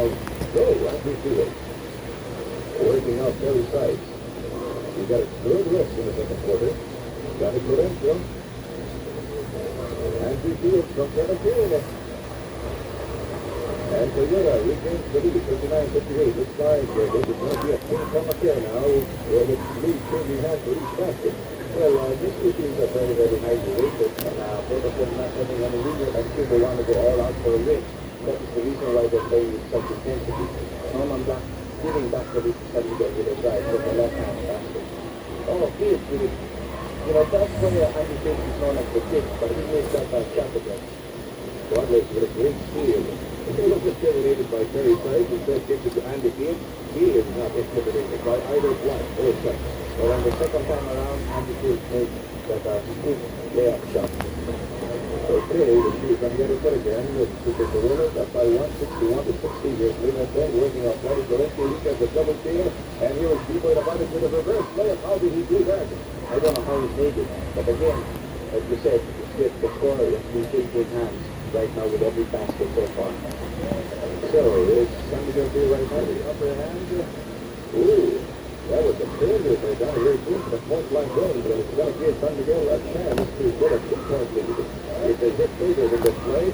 of go, Andrew Field. Working out Terry Sykes. He got a good rest in the second quarter. Got a good intro. Andrew Field from 17. And Toyota regains the lead, 59-58. Looks like this is going to be a ping-pong affair now, where the lead changing hands for each basket. Well, these two teams are very, very highly rated, and both of them not having any lead, and people want to go all out for a win. That is the reason why they're playing with such intensity. Norman Black giving back the lead to Sunday with a drive from the left-hand basket. Oh, Fields with it. You know, that's where Andy Fields is known as the kid, but he makes that by shot again. Broadway's with a great steal. If he was intimidated by Terry Sykes, instead gives it to Andy Fields, he is not intimidated by either Black or Sykes. But on the second time around, Andy Fields makes that quick layup shot. Okay, the shoot can get it good again. Super Corona, up by 161-60. Here's Lena Penn working on Bloody Valencia. He gets a double steal, and here is B-Boy about it with a reverse layup. How did he do that? I don't know how he made it. But again, as you said, it's with the corner in two changing hands right now with every basket so far. So, it's San Miguel Beer right now, the upper hand. Ooh, that was a failure by Donnie very close to the point line going, but it's going to give San Miguel a chance to get a 2-point lead. If they hit bigger than the play,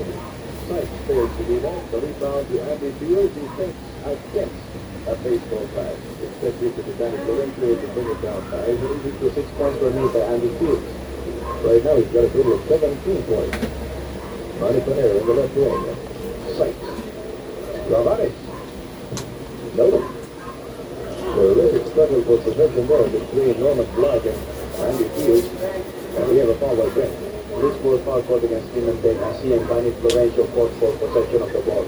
Sykes fails to do that. The rebound to Andy Fields, he thinks against a baseball pass. Instead, he to Danny Valencia to bring it down. It's easy to 6 points for me by Andy Fields. Right now, he's got a total of 17 points. Money Panera in the left wing. Sykes. Ravanes. Nolan. Terrific struggle for possession there between Norman Black and Andy Fields. And we have a foul right there. This ball foul called against him and then Asi and Danny Florencio fought for possession of the ball.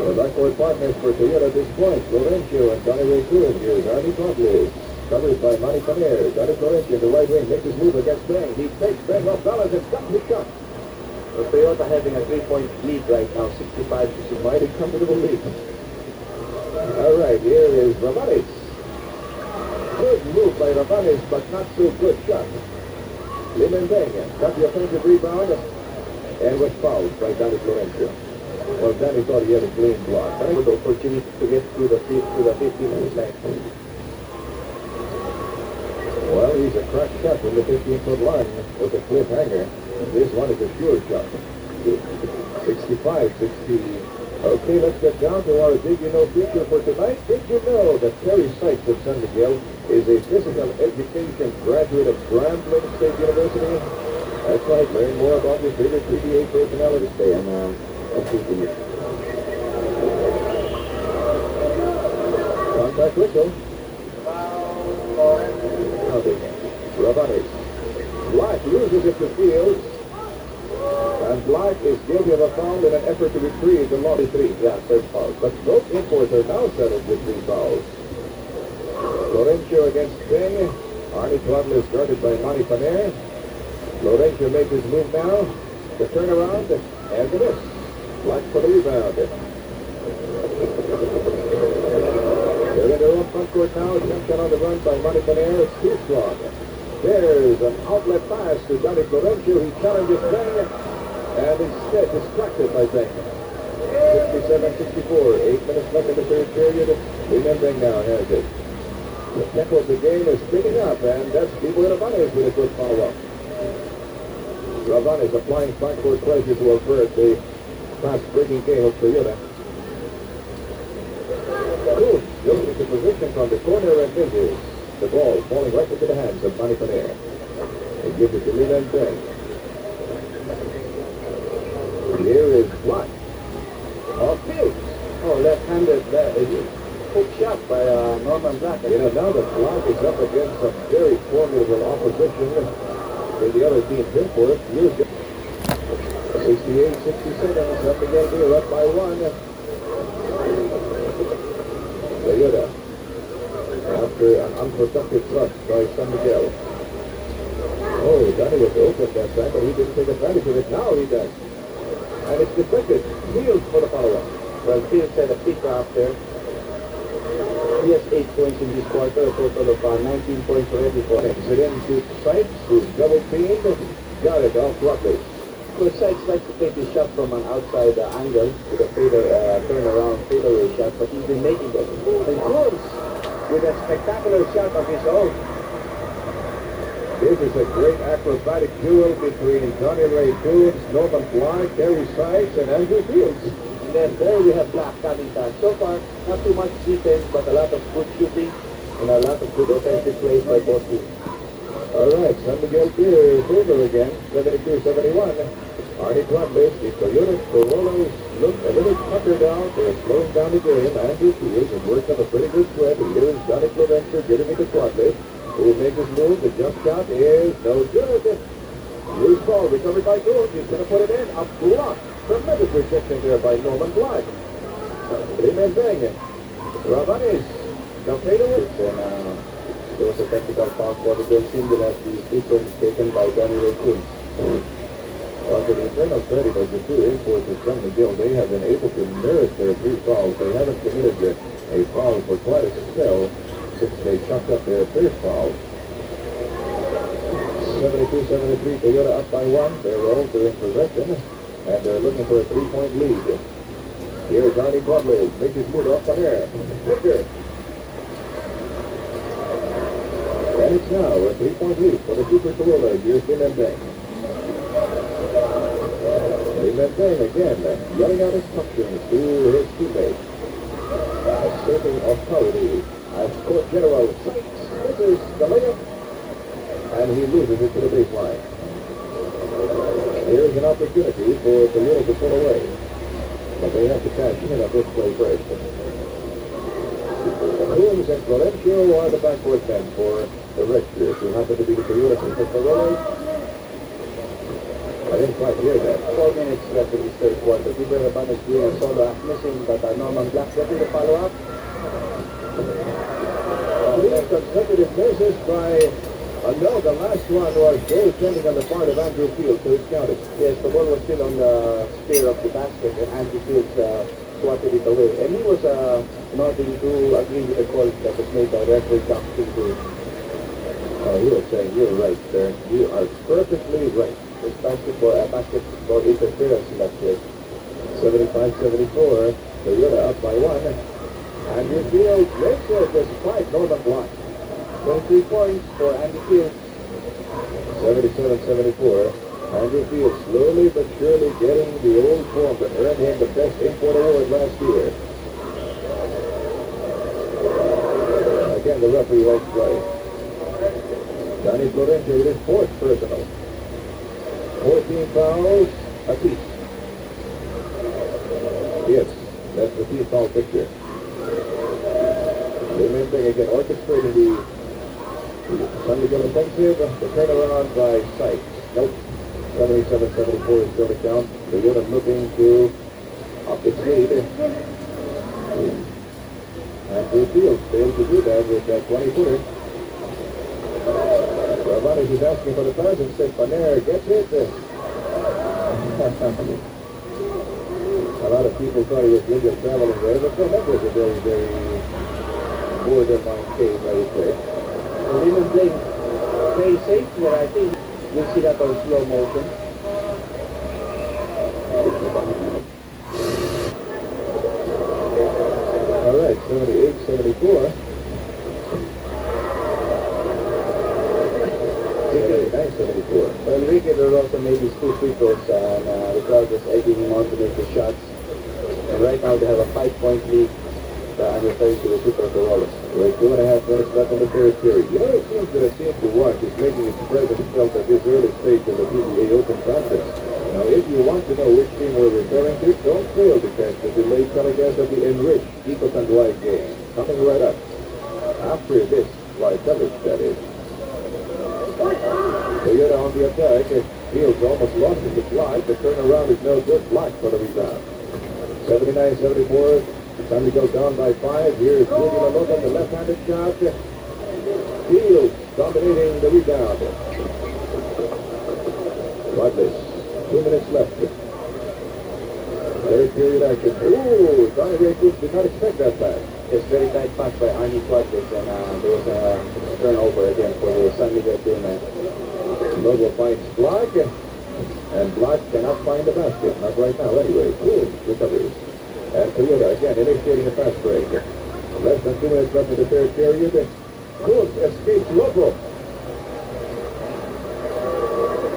The backcourt partners for Toyota at this point. Florencio and Donnie Ray Coon. Here's Arnie Topley. Covered by Manny Panera. Donnie Florencio in the right wing. Makes his move against Bang. He takes Bang off balance and stops his shot. With Toyota having a 3-point lead right now, 65 to 6. Mighty comfortable lead. All right, here is Ravanes. Good move by Ravanes, but not so good shot. Limendenga got the offensive rebound and was fouled by Danny Florencio. Well, Danny thought he had a clean block. But with the opportunity to get to the 15-minute line. Well, he's a crack shot from the 15-foot line with a cliffhanger. This one is a sure shot. 65-60. Okay, let's get down to our Did You Know feature for tonight. Did you know that Terry Sykes of San Miguel is a physical education graduate of Grambling State University? That's right. Learn more about your favorite PBA personality today on FCC. Contact whistle. Ravanes. Black loses it to Fields. And Black is guilty of a foul in an effort to retrieve the lobby 3. Yeah, third foul. But both imports are now settled with 3 fouls. Florencio against Bing. Arnie Topley is guarded by Manny Panera. Florencio makes his move now. The turnaround and the miss. Black for the rebound. They're in their own front court now. Jump shot on the run by Manny Panera. It's too strong. There's an outlet pass to Donnie Florencio. He challenges Bing. And instead distracted by Bing. 67-64. 8 minutes left in the third period. Bing now has it. The tempo of the game is picking up, and that's B-Boy Ravanes with a good follow-up. Ravanes applying backcourt pressure to avert the fast-breaking game of Toyota. Koonce goes into position from the corner and misses. The ball falling right into the hands of Manny Panera. They give it to Leland Bing. Here is Black. Oh, Fields. Oh, left-handed. Hook shot by Norman Black. You know, now that Black is up against some very formidable opposition for the other team's import. 68-67. San Miguel Beer up by 1. Toyota. After an unproductive thrust by San Miguel. Oh, Donnie was open that time, but he didn't take advantage of it. Now he does. And it's deflected. Fields for the follow-up. Well, Fields had a pick out there. He has 8 points in this quarter, a total of 19 points for every quarter. So then to Sykes, who's double-teamed, got it off Rutledge. Well, Sykes likes to take his shot from an outside angle with a fader shots, but he's been making them. And Koonce, with a spectacular shot of his own. This is a great acrobatic duel between Donnie Koonce, Norman Blythe, Gary Sykes, and Andrew Fields. And then there we have Black coming down. So far, not too much defense, but a lot of good shooting and a lot of good offensive plays by both teams. All right, San Miguel Beer is over again, 72-71. Arnie Quadlis, the Toyota Corollas look a little puckered out. They're slowing down the game. Andrew Fields has worked up a pretty good sweat. Here is Donnie Clemencer giving it to Quadlis, who will make his move. The jump shot is no good. Loose ball recovered by Koonce. He's going to put it in. A block. Tremendous rejection there by Norman Blythe. Three-man bang. Ravanes. Cafe to it. And there was a technical foul for the goal team that the free throw taken by Donnie Koonce. Well, to the internal credit of the two imports of San Miguel, they have been able to merit their 3 fouls. They haven't committed a foul for quite a spell since they chucked up their first foul. 72-73, Toyota up by 1. They're all in possession, and they're looking for a 3-point lead. Here's Arnie Quadlis, makes his move off the air. Victor. And it's now a 3-point lead for the Super Corolla. Here's Tim and Bang. Bang again, yelling out instructions to his teammates. Asserting authority as Court General Sykes misses the layup, and he loses it to the baseline. Here's an opportunity for Toyota to pull away, but they have to cash in on this play first. Koonce and Florencio are the backcourt men for the Redshirts, who happen to be the Toyota Super Corolla. I didn't quite hear that. 4 minutes left in this third quarter. People are about to do a solo missing, but Norman Black getting the follow-up. 3 consecutive misses by, no, the last one was goaltending on the part of Andrew Fields, so it's counted. Yes, the ball was still on the spear of the basket, and Andrew Fields swatted it away. And he was nodding to agree with the call that was made by referee Koonce. He was saying, you're right, sir. You are perfectly right. It's basketball interference in that case. 75-74, Toyota up by 1. Andrew Fields makes it despite Norman Blythe. 23 points for Andy Fields. 77-74. Andrew Fields slowly but surely getting the old form that earned him the best import award last year. Again, the referee won't play. Donnie Florencio with his 4th personal. 14 fouls apiece. Yes, that's the team foul picture. The main thing again, orchestrating the San Miguel offensive, the turnaround by Sykes. Nope. 77-74 is still the count. Toyota looking to up its lead. Andrew Fields failed to do that with that 20-footer. Ravanes is asking for the pass and says Paner gets it. A lot of people thought he was legal traveling there, but that was a very, very borderline case, I would say. Well, even playing very safe here, I think you'll see that on slow motion. All right, 78-74. 79-74. Well, Enrique Rosa made his 2 free throws, and the crowd was egging him on to make the shots. And right now they have a 5-point lead. I'm referring to the Super Corollas. With 2.5 minutes left in the third period. You know, it seems that a team to watch is making its presence felt at this early stage of the PBA Open contest. Now, if you want to know which team we're referring to, don't fail to catch the delayed telecast of the enriched Eagles and Live game. Coming right up. After this, live coverage, that is. Toyota on the attack. Fields almost lost his supply. The turnaround is no good. Blocked for the rebound. 79-74. Time to go down by 5. Here's Rudy LaLoca, the left-handed shot. Fields dominating the rebound. Quadlis. 2 minutes left. Third period action. Ooh, Donnie Koonce did not expect that pass. It's very tight pass by Arnie Quadlis, and there was a turnover again for the San Miguel team. Logo finds Block, and Block cannot find the basket. Not right now, anyway. Koonce recovers. And Toyota again initiating a fast break. Less than 2 minutes left in the third period. Koonce escapes local.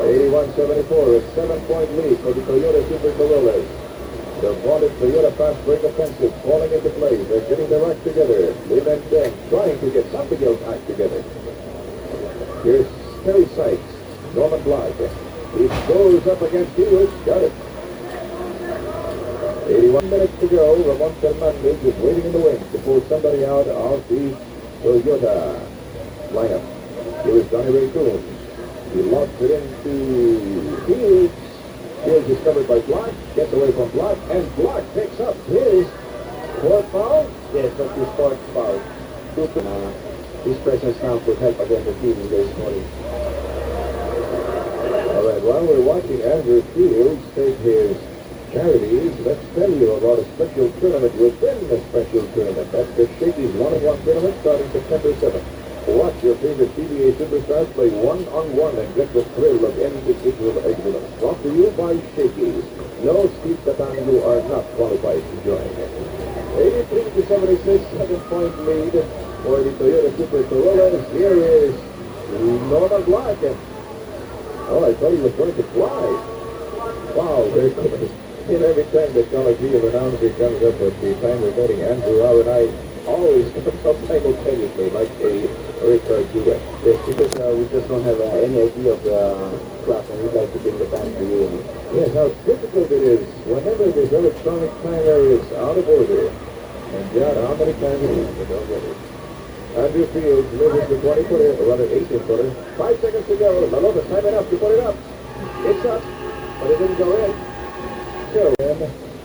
81-74, a 7-point lead for the Toyota Super Corollas. The vaunted Toyota fast break offensive falling into place. They're getting their act together. Lim and Deng trying to get San Miguel's act together. Here's Terry Sykes, Norman Black. He goes up against Fields. Got it. 81 minutes to go. Ramon Fernandez is waiting in the wings to pull somebody out of the Toyota lineup. Here is Donnie Koonce. He locks it into Fields. Fields is covered by Black. Gets away from Black. And Black picks up his fourth foul. Yes, that's his fourth foul. His presence now could help against the team in this morning. All right, while we're watching Andrew Fields take his charities, let's tell you about a special tournament within the special tournament. That's the Shakey's One-on-One tournament starting September 7th. Watch your favorite PBA superstars play one-on-one and get the thrill of individual excellence. Brought to you by Shakey's. No Steve Catan, you are not qualified to join. 83-76, 7-point lead for the Toyota Super Corollas. Here is Norman Black. Oh, I thought he was going to fly. Wow, very good. Every time the Coliseum announcer comes up at the time we're getting Andrew, Rao and I always come up simultaneously like a Richard duet. Yes, because we just don't have any idea of the class, and we'd like to bring the band to you. Yes, how difficult it is whenever this electronic timer is out of order. And God, how many times it is, we don't get it. Andrew Fields loses the 20-footer, or rather 18-footer. 5 seconds to go. Malota's time enough to put it up. It's up, but it didn't go in. So,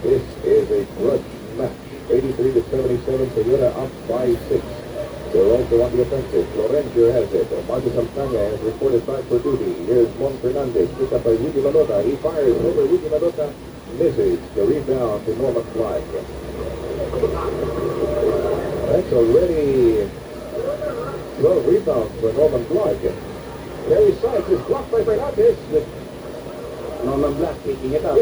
this is a grudge match. 83-77, Toyota up by 6. They're also on the offensive. Florencio has it. Marcus Alcana has reported back for duty. Here's Mon Fernandez, picked up by Rudy Malota. He fires over Rudy Malota. Misses. The rebound to Norman Black. That's already 12 rebounds for Norman Black. Terry Sykes is blocked by Fernandez. Norman Black taking it up.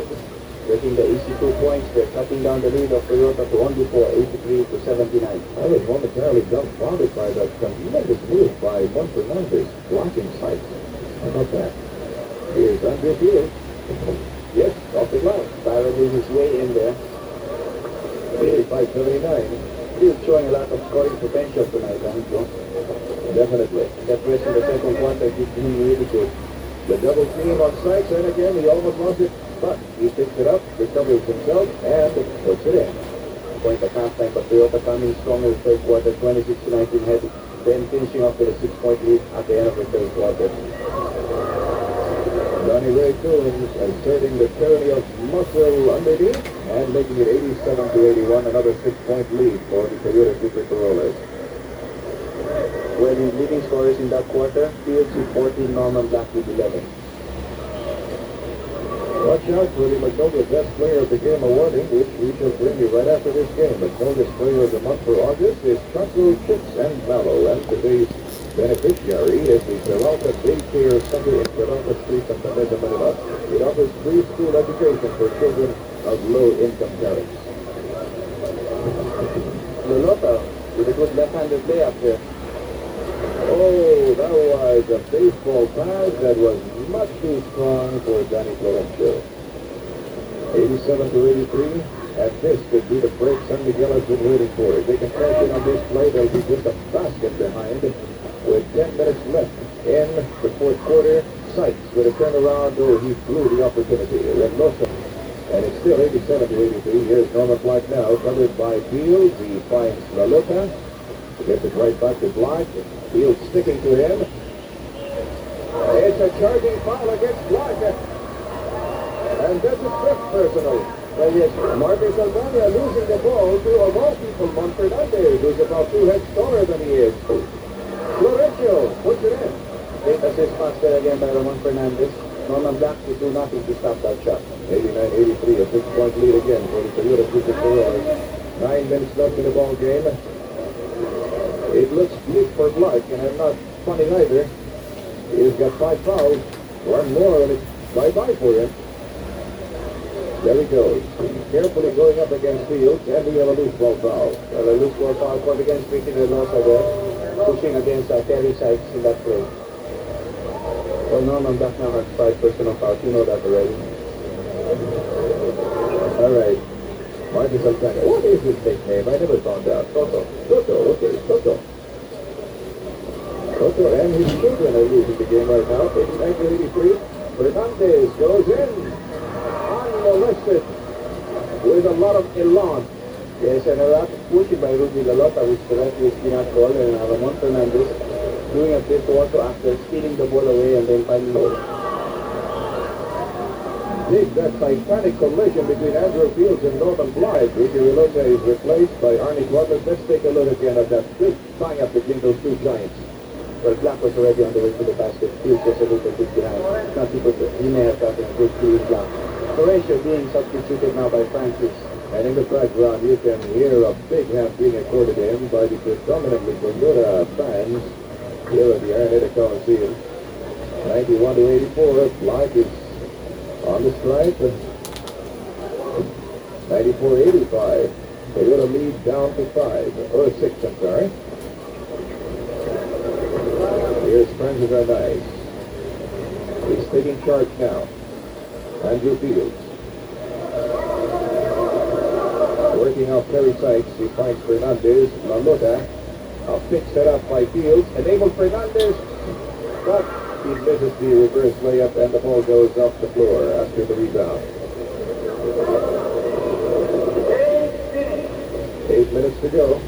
Getting the easy 2 points. They're cutting down the lead of Toyota to only 83-79. I was momentarily dumbfounded by that tremendous move by Juan Fernandez, blocking Sykes. How about that? Here's Andrew Fields. Yes, off the ground. Barreling his way in there. 85-79. He's showing a lot of scoring potential tonight, Joe. Definitely. That rest in the second quarter gives him really good. The double team on Sykes, and again, he almost lost it, but he picks it up, recovers himself, and puts it in. Point at halftime, but Toyota coming strong in the third quarter, 26-19 head, then finishing off with a 6-point lead at the end of the third quarter. Donnie Koonce asserting the tyranny of muscle underneath, and making it 87-81, another 6-point lead for the Toyota Super Corollas. Well, his leading scorers in that quarter, Fields with 14, Norman Black with 11. Watch out for the Magnolia Best Player of the Game awarding, which we shall bring you right after this game. Magnolia's Player of the Month for August is Chaco Chips and Mallow, and today's beneficiary is the Peralta Daycare Center in Peralta Street, Santa Mesa, Manila. It offers free school education for children of low-income parents. Lolota with a good left-handed layup there. Oh, that was a baseball pass that was much too strong for Danny Florencio. 87-83, and this could be the break San Miguel has been waiting for. If they can cash in on this play, they'll be just a basket behind with 10 minutes left in the fourth quarter. Sykes with a turnaround, oh, he blew the opportunity. Reynoso. And it's still 87-83. Here's Norman Black now, covered by Fields. He finds Lalota. Gets it right back to Black. Fields sticking to him. It's a charging foul against Black. And that's a fifth personal. Well, yes, Marcus Alcana losing the ball to, of all people, Mon Fernandez, who's about 2 heads taller than he is. Florencio puts it in. Great assist pass there again by Ramon Fernandez. Norman Black to do nothing to stop that shot. 89-83, a 6-point lead again for the Toyota Super Corollas. 9 minutes left in the ball game. It looks bleak for Black, and I'm not funny either. He's got 5 fouls. One more, and it's bye-bye for him. There he goes. Carefully going up against Fields, and we have a loose ball foul. Well, a loose ball foul called against Ricky Reynosa there, pushing against Terry Sykes in that play. Well, Norman Black now has 5 personal fouls. You know that already. All right. Marcus Alcantara. What is his nickname? I never found out. Toto. Toto. Okay, Toto. Toto and his children are losing the game right now. It's 1983. Fernandez goes in. Unmolested. With a lot of elan. Yes, and a lot of pushing by Rudy Lalota, which the referee did not call, and Ramon Fernandez doing a bit also after stealing the ball away and then finally. Dig that titanic collision between Andrew Fields and Norman Blythe. Ricky Reynosa is replaced by Arnie Quadras. Let's take a look again at that big tie-up between those two giants. Well, Black was already on the way to the basket. Fields just a little bit behind. Not because he may have gotten a good feeling Black. Horatio being substituted now by Francis. And in the background, you can hear a big hand being accorded to him by the predominantly Bermuda fans here at the Araneta Coliseum. 91-84, Blythe is on the stripe. 94-85. Toyota lead down to 5, or 6, I'm sorry. Here's Francis Arnaiz. He's taking charge now. Andrew Fields. Working off Terry Sykes, he finds Fernandez. Lalota. A pick set up by Fields. Enabled Fernandez. But he misses the reverse layup and the ball goes off the floor after the rebound. 8 minutes to go.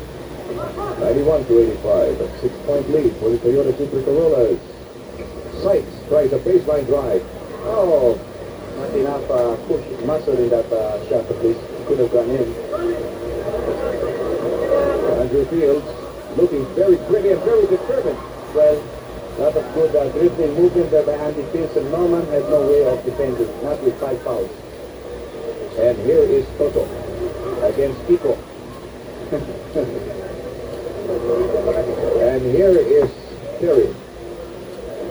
91-85. A 6-point lead for the Toyota Super Corollas. Sykes tries a baseline drive. Oh, not enough push muscle in that shot at least. Could have gone in. Andrew Fields looking very pretty and very determined. Well, lot of good dribbling movement there by Andy Fields, and Norman has no way of defending, not with 5 fouls. And here is Toto Against Pico. And here is Terry.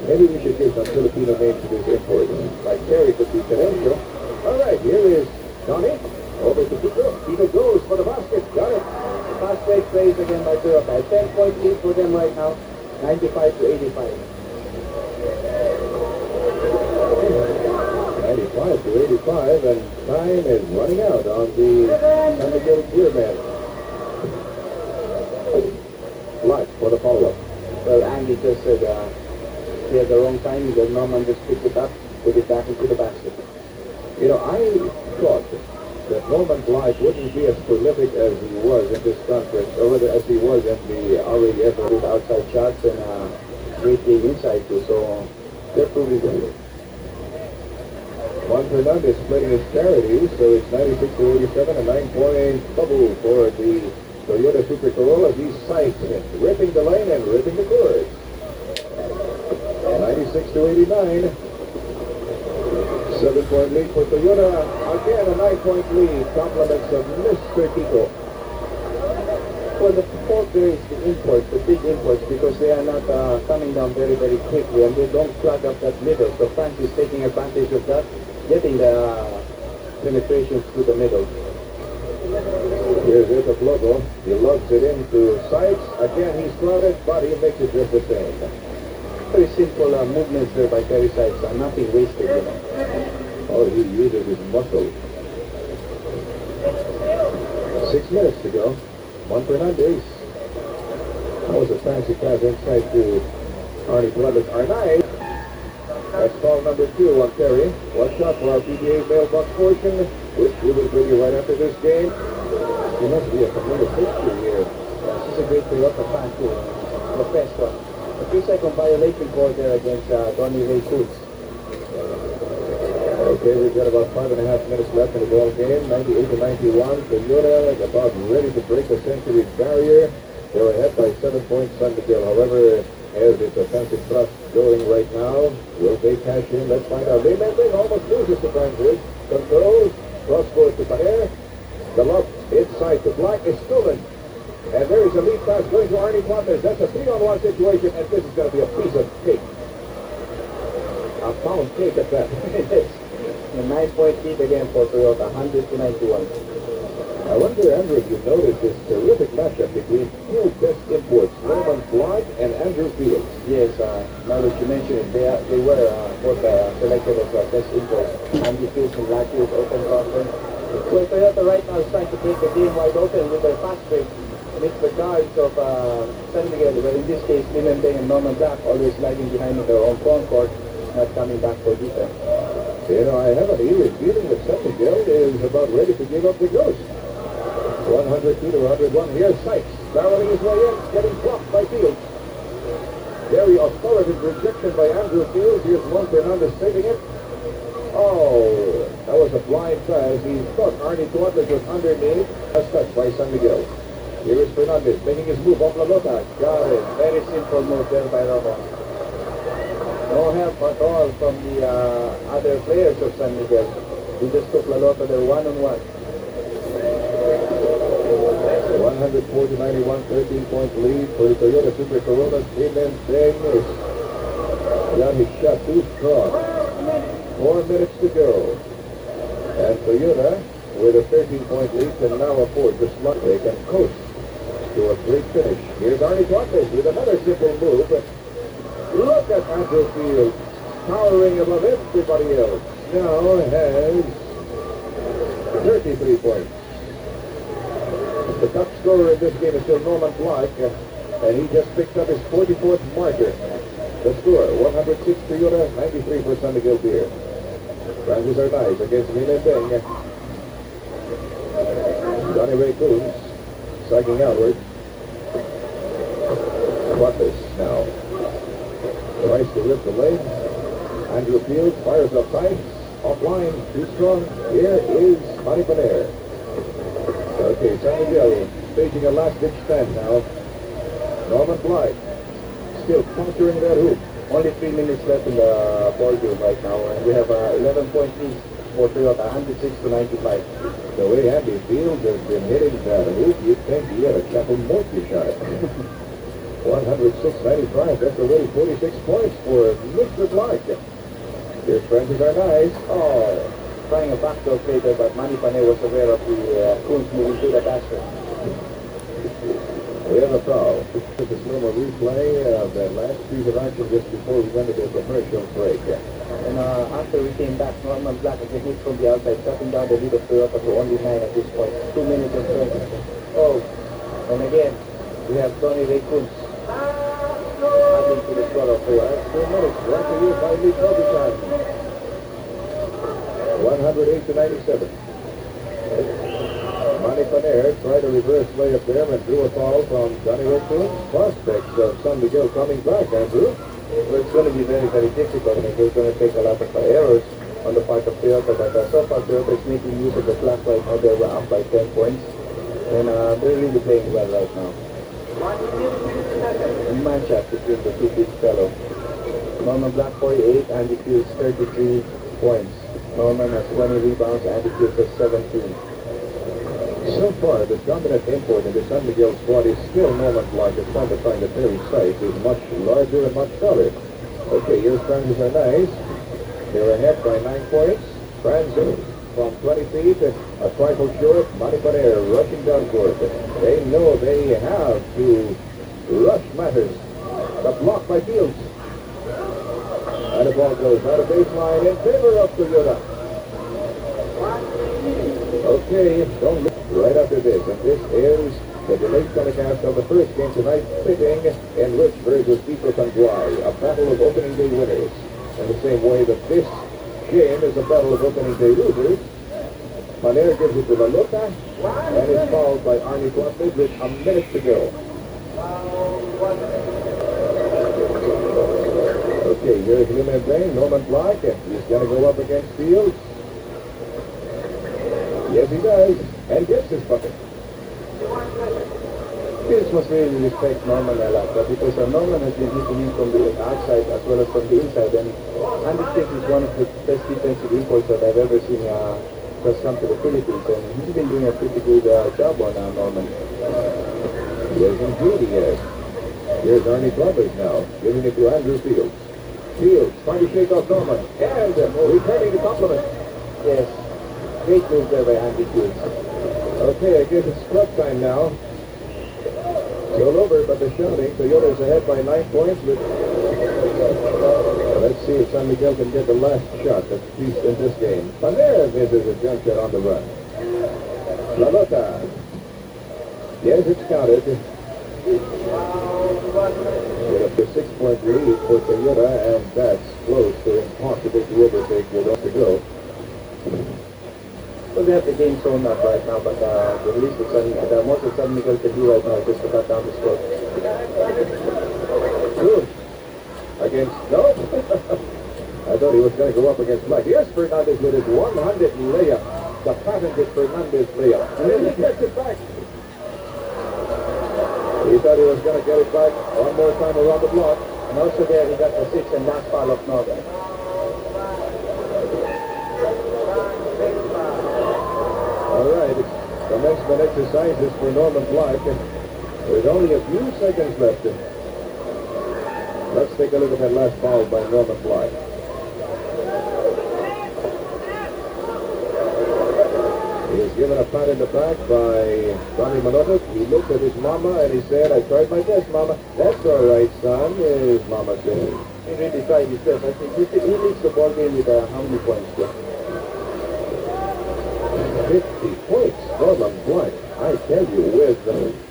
Maybe we should give some Filipino names to these imports. Like Terry could be Terencio. All right, here is Donnie. Over to Pico. Pico goes for the basket. Got it. Fast break plays again by Turapay. 10-point lead for them right now. 95-85. 95-85, and time is running out on the San Miguel Beer man. Blythe for the follow-up. Well, Andy just said he had the wrong time because Norman just picked it up, put it back into the basket. You know, I thought that Norman Blythe wouldn't be as prolific as he was in this conference, or rather as he was in the RAF With outside shots and great game inside too, so they're proving good. Juan Fernandez splitting his charity, so it's 96-87, a 9-point bubble for the Toyota Super Corolla. These Sykes ripping the lane and ripping the court. 96-89. 7-point lead for Toyota. Again, a 9-point lead. Compliments of Mr. Kiko. Well, the fault there is the imports, the big imports, because they are not coming down very, very quickly, and they don't plug up that middle. So France is taking advantage of that, getting the penetrations to the middle. Here's Ito Flogo. He lugs it into Sykes. Again, he's crowded, but he makes it just the same. Very simple movements there by Terry Sykes, nothing wasted, you know. Oh, he uses his muscle. 6 minutes to go. Juan Fernandez. That was a fancy pass inside to Arnie Brothers. Arnaiz. That's foul number 2 on Terry. One shot for our PBA mailbox portion, which we will bring you right after this game. He must be a familiar fixture here. This is a great play off the fan too. The best one. A 3-second violation call there against Donnie Ray Koonce. Okay, we've got about 5.5 minutes left in the ball game. 98-91. Toyota about ready to break the century barrier. They're ahead by 7 points. San Miguel, however, has its offensive thrust going right now. Will they cash in? Let's find out. They almost loses to Francis. Control. Cross court to Paher. The lob inside to Black is stolen. And there is a lead pass going to Arnie Quadras. That's a 3-on-1 situation, and this is going to be a piece of cake. A pound cake at that. A 9-point lead again for Toyota, 100-91. I wonder, Andrew, if you noticed this terrific matchup between two best imports, Norman Clark and Andrew Fields. Yes, now that you mention it, they were both selected as best imports. Andy Fields from last year's Open Conference. So Toyota right now is trying to take the game wide open with their fast break. Amidst the guards of San Miguel, but in this case, Miguel Beer and Norman Black always lagging behind in their own front court, not coming back for defense. You know, I have an eerie feeling that San Miguel is about ready to give up the ghost. 102 to 101. Here's Sykes, barreling his way in, getting blocked by Fields. Very authoritative rejection by Andrew Fields. Here's Juan Fernandez saving it. Oh, that was a blind pass. He thought Arnie Tuatlas was underneath. That's touched by San Miguel. Here is Fernandez making his move off La Lota. Got it. Very simple move there by Romo. No help at all from the other players of San Miguel. He just took La Lota there one-on-one. 104 to 91, 13-point lead for the Toyota Super Corolla. Amen. Bang miss. Got his shot too strong. 4 minutes to go. And Toyota, with a 13-point lead, can now afford to slug. They can coast to a great finish. Here's Arnie Tuatlas with another simple move. Look at Andrew Fields, towering above everybody else. Now has 33 points. The top scorer in this game is still Norman Clark, and he just picked up his 44th marker. The score, 106 Toyota, 93 for San Miguel Beer. Francis are nice against Miguel Beer. Donnie Ray Koonce, striking outward. Tuatlas now tries to lift the leg. Andrew Fields fires up tight. Offline, too strong. Here is Manny Paner. Okay, San Miguel staging a last-ditch stand now. Norman Blythe still puncturing that hoop. Only 3 minutes left in the ball game right now, and we have 11-point lead for Toyota, 106 to 95. The way Andy Fields has been hitting that hoop, you'd think he had a couple more to shot. 106-95, that's already 46 points for Mr. Clark. His friends are nice. Oh, trying a backdoor play there, but Manny Paner was aware of the Koonce moving to the basket. We have a foul. This is a replay of that last piece of action just before we went into the commercial break. And after we came back, Norman Black again hit from the outside, cutting down the lead of Toyota to only 9 at this point. 2 minutes and 20. Oh, and again, we have Donnie Ray Koonce adding to the score of Toyota. 2 minutes. Brought to you by Lee Kobe. 108 to 97. Manny Paner tried a reverse layup there and drew a foul from Donnie Ray Koonce. Prospects of San Miguel coming back, Andrew. Well, it's going to be very, very difficult. I mean, there's going to take a lot of errors on the part of Toyota. But so far, Toyota is making use of the clock right now. They were up by 10 points. And they're really playing well right now. A matchup between the two big fellows. Norman Black 48, Andy Fields 33 points. Norman has 20 rebounds, Andy Fields has 17. So far, the dominant import in the San Miguel squad is still Norman Blythe, despite the fact that Terry Sykes is much larger and much taller. Okay, here's Francis are nice. They're ahead by 9 points. Francis from 20 feet, a trifle short. Manny Paner rushing down court. They know they have to rush matters. The block by Fields. And the ball goes out of baseline in favor of Toyota. Okay, don't look right after this. And this is the delayed telecast of the first game tonight, pitting in Rich versus Pico Tanguay, a battle of opening day winners. In the same way that this game is a battle of opening day losers, Paner gives it to La Lota and is fouled by Arnie Tuatlas with a minute to go. Okay, here's Lumen Blaine, Norman Black. He's going to go up against Fields. Yes, he does. And gets his bucket. Fields must really respect Norman a lot, because Norman has been hitting him from the outside as well as from the inside. And Andy Fields is one of the best defensive imports that I've ever seen just come to the Philippines. And he's been doing a pretty good job on Norman. Yes, indeed he has. Here's Arnie Tuatlas now, giving it to Andrew Fields. Fields trying to shake off Norman. And returning the compliment. Yes. Great move there by Andy Koonce. Okay, I guess it's club time now. It's all over, but the shouting. Toyota's ahead by 9 points. Let's see if San Miguel can get the last shot at least in this game. Paner misses a jump shot on the run. La Lota. Yes, it's counted. With up to 6-point lead for Toyota, and that's close to impossible to overtake with up to go. So they have the game sewn up right now, but the least the most that San Miguel can do right now is just to cut down the score. Good. Against, no? I thought he was going to go up against Black. Here's Fernandez with his 100 layup. The patented Fernandez layup. And then he gets it back. He thought he was going to get it back one more time around the block. And also there he got the 6th and last foul of Northern. All right, commencement exercises for Norman Black. With only a few seconds left. Let's take a look at that last foul by Norman Black. He was given a pat in the back by Donnie Manotoc. He looked at his mama and he said, I tried my best, mama. That's all right, son, his mama said. He really tried his best. I think he leads the ball game with how many points? 50 points, Norman Black. I tell you, with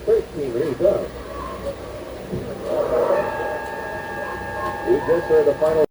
13 rebounds. We just heard the final